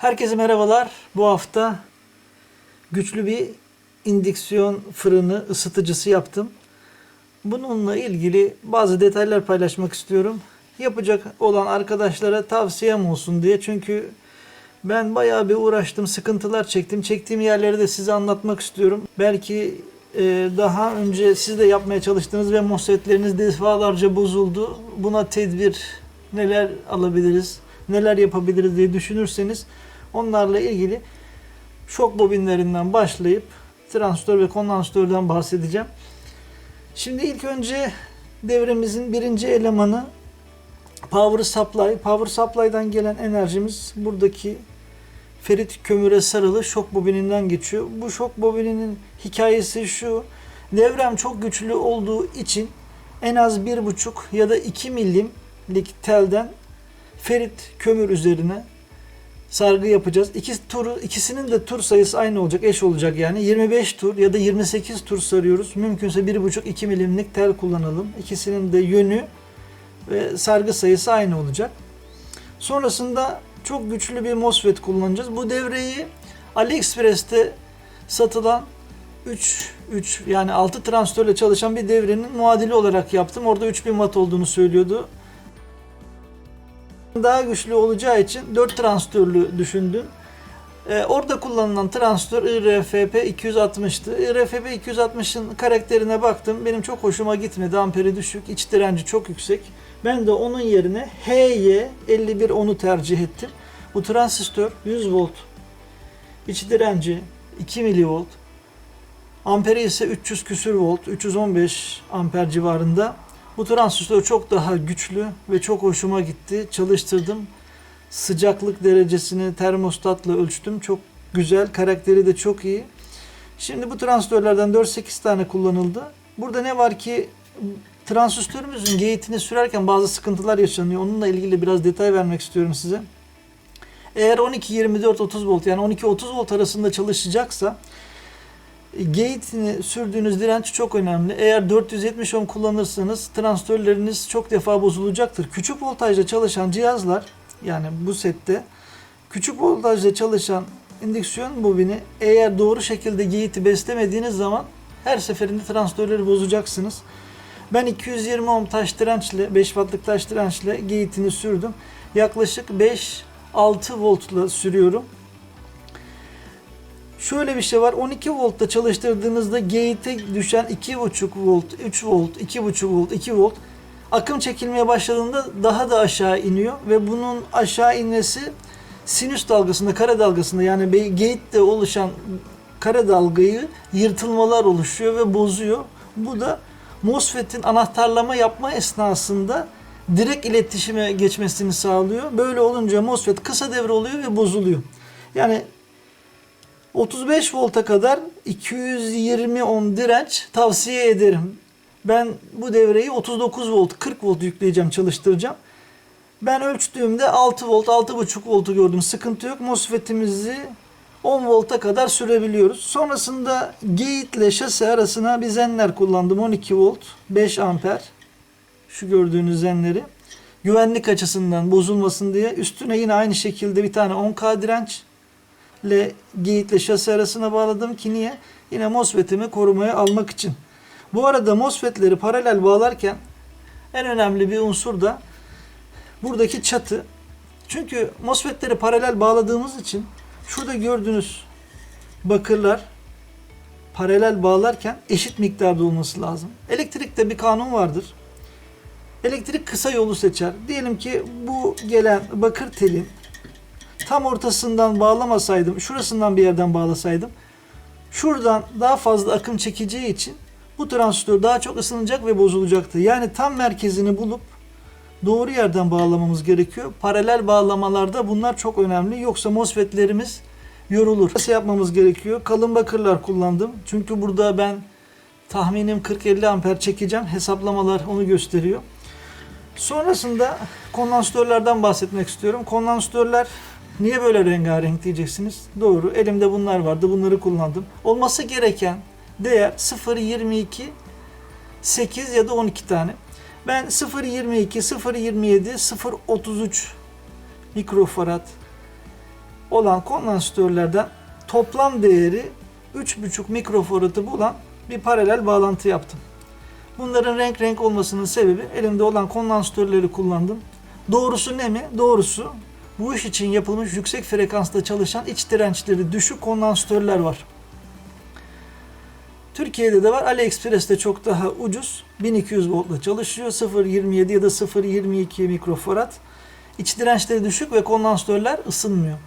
Herkese merhabalar. Bu hafta güçlü bir indüksiyon fırını ısıtıcısı yaptım. Bununla ilgili bazı detaylar paylaşmak istiyorum. Yapacak olan arkadaşlara tavsiyem olsun diye. Çünkü ben bayağı bir uğraştım, sıkıntılar çektim. Çektiğim yerleri de size anlatmak istiyorum. Belki daha önce siz de yapmaya çalıştınız ve MOSFET'leriniz defalarca bozuldu. Buna tedbir neler alabiliriz, neler yapabiliriz diye düşünürseniz onlarla ilgili şok bobinlerinden başlayıp transistör ve kondansatörden bahsedeceğim. Şimdi ilk önce devremizin birinci elemanı Power Supply. Power Supply'dan gelen enerjimiz buradaki ferit kömüre sarılı şok bobininden geçiyor. Bu şok bobininin hikayesi şu. Devrem çok güçlü olduğu için en az 1,5 ya da 2 milimlik telden ferit kömür üzerine sargı yapacağız. İkisinin de tur sayısı aynı olacak, eş olacak yani. 25 tur ya da 28 tur sarıyoruz. Mümkünse 1,5-2 milimlik tel kullanalım. İkisinin de yönü ve sargı sayısı aynı olacak. Sonrasında çok güçlü bir MOSFET kullanacağız. Bu devreyi AliExpress'te satılan 3 yani 6 transistörle çalışan bir devrenin muadili olarak yaptım. Orada 3000 watt olduğunu söylüyordu. Daha güçlü olacağı için 4 transistörlü düşündüm. Orada kullanılan transistör IRFP 260'tı. IRFP 260'ın karakterine baktım. Benim çok hoşuma gitmedi. Amperi düşük, iç direnci çok yüksek. Ben de onun yerine HY5110'u tercih ettim. Bu transistör 100 volt, iç direnci 2 milivolt, amperi ise 300 küsür volt, 315 amper civarında. Bu transistör çok daha güçlü ve çok hoşuma gitti. Çalıştırdım. Sıcaklık derecesini termostatla ölçtüm. Çok güzel. Karakteri de çok iyi. Şimdi bu transistörlerden 4-8 tane kullanıldı. Burada ne var ki transistörümüzün gate'ini sürerken bazı sıkıntılar yaşanıyor. Onunla ilgili biraz detay vermek istiyorum size. Eğer 12-24-30 volt yani 12-30 volt arasında çalışacaksa gate'ini sürdüğünüz direnç çok önemli. Eğer 470 ohm kullanırsanız transistörleriniz çok defa bozulacaktır. Küçük voltajda çalışan cihazlar yani bu sette küçük voltajda çalışan indüksiyon bobini eğer doğru şekilde gate'i beslemediğiniz zaman her seferinde transistörleri bozacaksınız. Ben 220 ohm taş dirençle 5 wattlık taş dirençle gate'ini sürdüm. Yaklaşık 5-6 voltla sürüyorum. Şöyle bir şey var. 12 voltta çalıştırdığınızda gate'e düşen 2,5 volt, 3 volt, 2,5 volt, 2 volt akım çekilmeye başladığında daha da aşağı iniyor ve bunun aşağı inmesi sinüs dalgasında, kare dalgasında yani gate'de oluşan kare dalgayı yırtılmalar oluşuyor ve bozuyor. Bu da MOSFET'in anahtarlama yapma esnasında direkt iletişime geçmesini sağlıyor. Böyle olunca MOSFET kısa devre oluyor ve bozuluyor. Yani 35 volta kadar 220 ohm direnç tavsiye ederim. Ben bu devreyi 39 volt, 40 volt yükleyeceğim, çalıştıracağım. Ben ölçtüğümde 6 volt, 6,5 voltu gördüm. Sıkıntı yok. MOSFET'imizi 10 volta kadar sürebiliyoruz. Sonrasında gate ile şase arasına bir zenler kullandım. 12 volt, 5 amper. Şu gördüğünüz zenleri. Güvenlik açısından bozulmasın diye. Üstüne yine aynı şekilde bir tane 10K direnç ile gate ile şase arasına bağladım ki niye? Yine MOSFET'imi korumaya almak için. Bu arada MOSFET'leri paralel bağlarken en önemli bir unsur da buradaki çatı. Çünkü MOSFET'leri paralel bağladığımız için şurada gördüğünüz bakırlar paralel bağlarken eşit miktarda olması lazım. Elektrikte bir kanun vardır. Elektrik kısa yolu seçer. Diyelim ki bu gelen bakır telin tam ortasından bağlamasaydım, şurasından bir yerden bağlasaydım, şuradan daha fazla akım çekeceği için bu transistör daha çok ısınacak ve bozulacaktı. Yani tam merkezini bulup doğru yerden bağlamamız gerekiyor. Paralel bağlamalarda bunlar çok önemli. Yoksa MOSFET'lerimiz yorulur. Nasıl yapmamız gerekiyor? Kalın bakırlar kullandım. Çünkü burada ben tahminim 40-50 amper çekeceğim. Hesaplamalar onu gösteriyor. Sonrasında kondansatörlerden bahsetmek istiyorum. Kondansatörler niye böyle rengarenk diyeceksiniz. Doğru. Elimde bunlar vardı. Bunları kullandım. Olması gereken değer 0,22, 8 ya da 12 tane. Ben 0,22, 0,27, 0,33 mikrofarad olan kondansatörlerden toplam değeri 3,5 mikrofarad'ı bulan bir paralel bağlantı yaptım. Bunların renk olmasının sebebi elimde olan kondansatörleri kullandım. Doğrusu ne mi? Doğrusu bu iş için yapılmış yüksek frekansta çalışan iç dirençleri düşük kondansatörler var. Türkiye'de de var. AliExpress'te çok daha ucuz. 1200 voltla çalışıyor. 0,27 ya da 0,22 mikrofarad. İç dirençleri düşük ve kondansatörler ısınmıyor.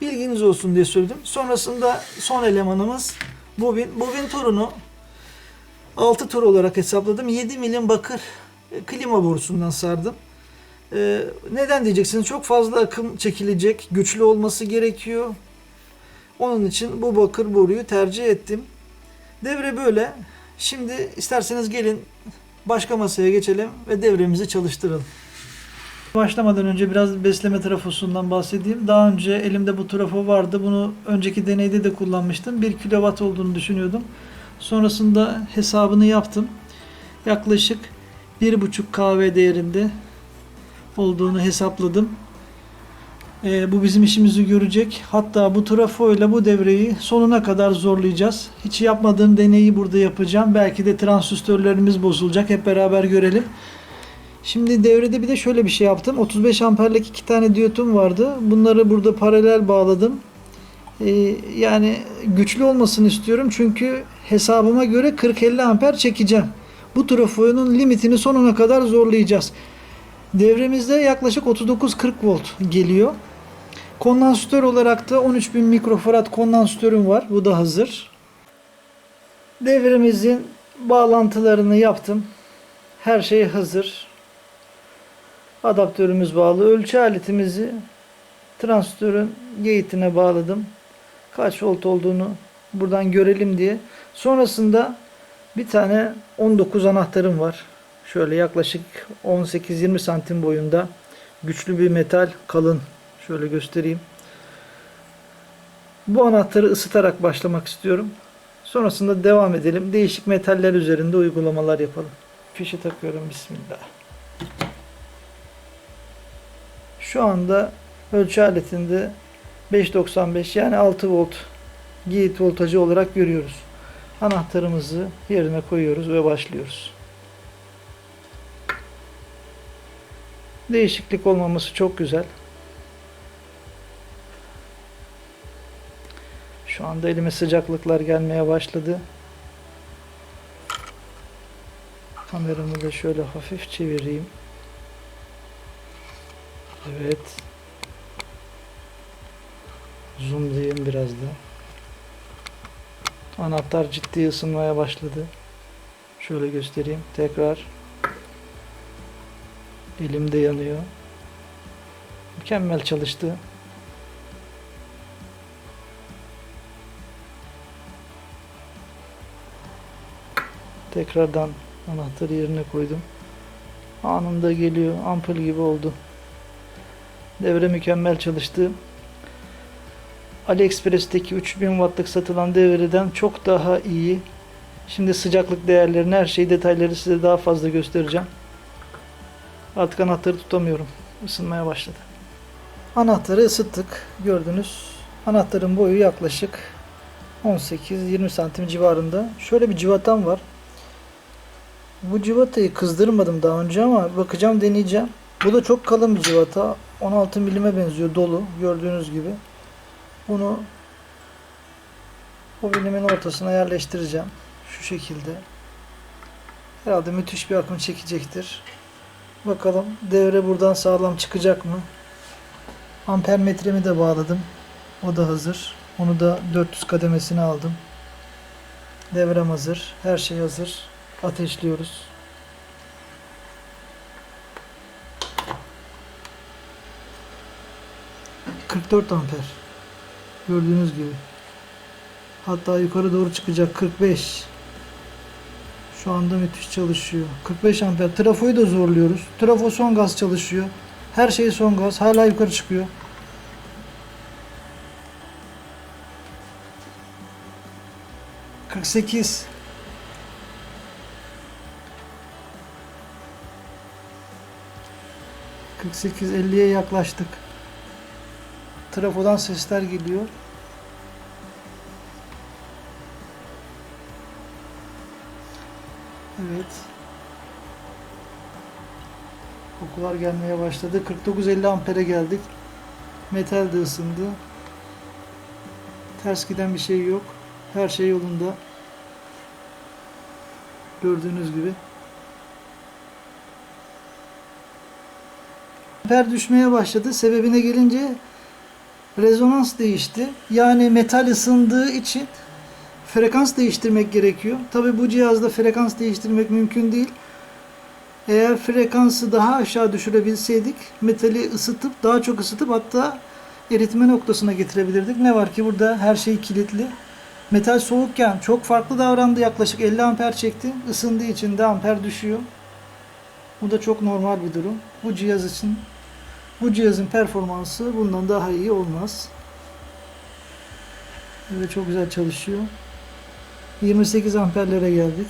Bilginiz olsun diye söyledim. Sonrasında son elemanımız bobin. Bobin torunu 6 tur olarak hesapladım. 7 milim bakır klima borusundan sardım. Neden diyeceksiniz? Çok fazla akım çekilecek. Güçlü olması gerekiyor. Onun için bu bakır boruyu tercih ettim. Devre böyle. Şimdi isterseniz gelin başka masaya geçelim ve devremizi çalıştıralım. Başlamadan önce biraz besleme trafosundan bahsedeyim. Daha önce elimde bu trafo vardı. Bunu önceki deneyde de kullanmıştım. 1 kW olduğunu düşünüyordum. Sonrasında hesabını yaptım. Yaklaşık 1,5 kW değerinde olduğunu hesapladım. Bu bizim işimizi görecek. Hatta bu trafo ile bu devreyi sonuna kadar zorlayacağız. Hiç yapmadığım deneyi burada yapacağım. Belki de transistörlerimiz bozulacak. Hep beraber görelim. Şimdi devrede bir de şöyle bir şey yaptım. 35 amperlik 2 tane diyotum vardı. Bunları burada paralel bağladım. Yani güçlü olmasını istiyorum. Çünkü hesabıma göre 40-50 amper çekeceğim. Bu trafonun limitini sonuna kadar zorlayacağız. Devremizde yaklaşık 39-40 volt geliyor. Kondansatör olarak da 13.000 mikrofarad kondansatörüm var. Bu da hazır. Devremizin bağlantılarını yaptım. Her şey hazır. Adaptörümüz bağlı. Ölçü aletimizi transistörün gate'ine bağladım. Kaç volt olduğunu buradan görelim diye. Sonrasında bir tane 19 anahtarım var. Şöyle yaklaşık 18-20 santim boyunda güçlü bir metal, kalın. Şöyle göstereyim. Bu anahtarı ısıtarak başlamak istiyorum. Sonrasında devam edelim. Değişik metaller üzerinde uygulamalar yapalım. Fişi takıyorum. Bismillah. Şu anda ölçü aletinde 5.95 yani 6 volt gate voltajı olarak görüyoruz. Anahtarımızı yerine koyuyoruz ve başlıyoruz. Değişiklik olmaması çok güzel. Şu anda elime sıcaklıklar gelmeye başladı. Kameramı da şöyle hafif çevireyim. Evet. Zoomlayayım biraz da. Anahtar ciddi ısınmaya başladı. Şöyle göstereyim. Tekrar. Elimde yanıyor. Mükemmel çalıştı. Tekrardan anahtarı yerine koydum. Anında geliyor. Ampul gibi oldu. Devre mükemmel çalıştı. AliExpress'teki 3000 wattlık satılan devreden çok daha iyi. Şimdi sıcaklık değerlerini, her şeyi, detayları size daha fazla göstereceğim. Artık anahtarı tutamıyorum. Isınmaya başladı. Anahtarı ısıttık. Gördünüz. Anahtarın boyu yaklaşık 18-20 santim civarında. Şöyle bir civatam var. Bu civatayı kızdırmadım daha önce ama bakacağım, deneyeceğim. Bu da çok kalın bir civata. 16 milime benziyor, dolu. Gördüğünüz gibi. Bunu bobinimin ortasına yerleştireceğim. Şu şekilde. Herhalde müthiş bir akım çekecektir. Bakalım devre buradan sağlam çıkacak mı? Ampermetremi de bağladım. O da hazır. Onu da 400 kademesine aldım. Devrem hazır. Her şey hazır. Ateşliyoruz. ...44 amper. Gördüğünüz gibi. Hatta yukarı doğru çıkacak. 45. Şu anda müthiş çalışıyor. 45 amper. Trafoyu da zorluyoruz. Trafo son gaz çalışıyor. Her şey son gaz. Hala yukarı çıkıyor. ...48. 48-50'ye yaklaştık. trafodan sesler geliyor. Evet. Kokular gelmeye başladı. 49-50 ampere geldik. Metal de ısındı. Ters giden bir şey yok. Her şey yolunda. Gördüğünüz gibi. Amper düşmeye başladı. Sebebine gelince rezonans değişti. Yani metal ısındığı için frekans değiştirmek gerekiyor. Tabi bu cihazda frekans değiştirmek mümkün değil. Eğer frekansı daha aşağı düşürebilseydik metali ısıtıp daha çok ısıtıp hatta eritme noktasına getirebilirdik. Ne var ki burada her şey kilitli. Metal soğukken çok farklı davrandı. Yaklaşık 50 amper çekti. Isındığı için de amper düşüyor. Bu da çok normal bir durum. Bu cihaz için bu cihazın performansı bundan daha iyi olmaz. Evet, çok güzel çalışıyor. 28 amperlere geldik.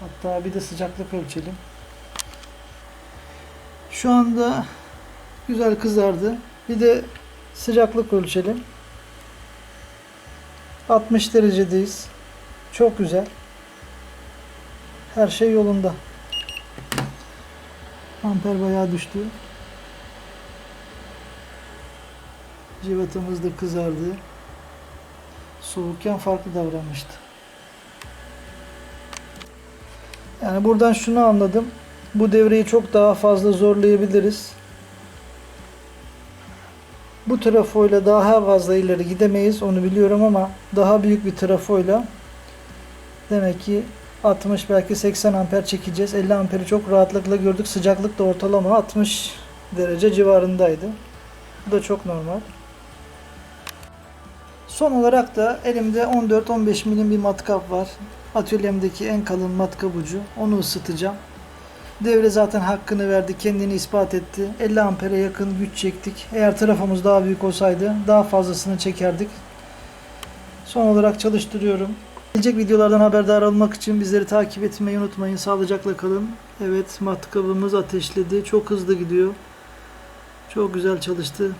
Hatta bir de sıcaklık ölçelim. Şu anda güzel kızardı. Bir de sıcaklık ölçelim. 60 derecedeyiz. Çok güzel. Her şey yolunda. Amper bayağı düştü. Civatamız da kızardı. Soğukken farklı davranmıştı. Yani buradan şunu anladım. Bu devreyi çok daha fazla zorlayabiliriz. Bu trafoyla daha fazla ileri gidemeyiz, onu biliyorum, ama daha büyük bir trafoyla demek ki 60 belki 80 amper çekeceğiz. 50 amperi çok rahatlıkla gördük. Sıcaklık da ortalama 60 derece civarındaydı. Bu da çok normal. Son olarak da elimde 14-15 milim bir matkap var. Atölyemdeki en kalın matkap ucu. Onu ısıtacağım. Devre zaten hakkını verdi, kendini ispat etti. 50 ampere yakın güç çektik. Eğer trafomuz daha büyük olsaydı daha fazlasını çekerdik. Son olarak çalıştırıyorum. Gelecek videolardan haberdar olmak için bizleri takip etmeyi unutmayın. Sağlıcakla kalın. Evet, matkabımız ateşledi. Çok hızlı gidiyor. Çok güzel çalıştı.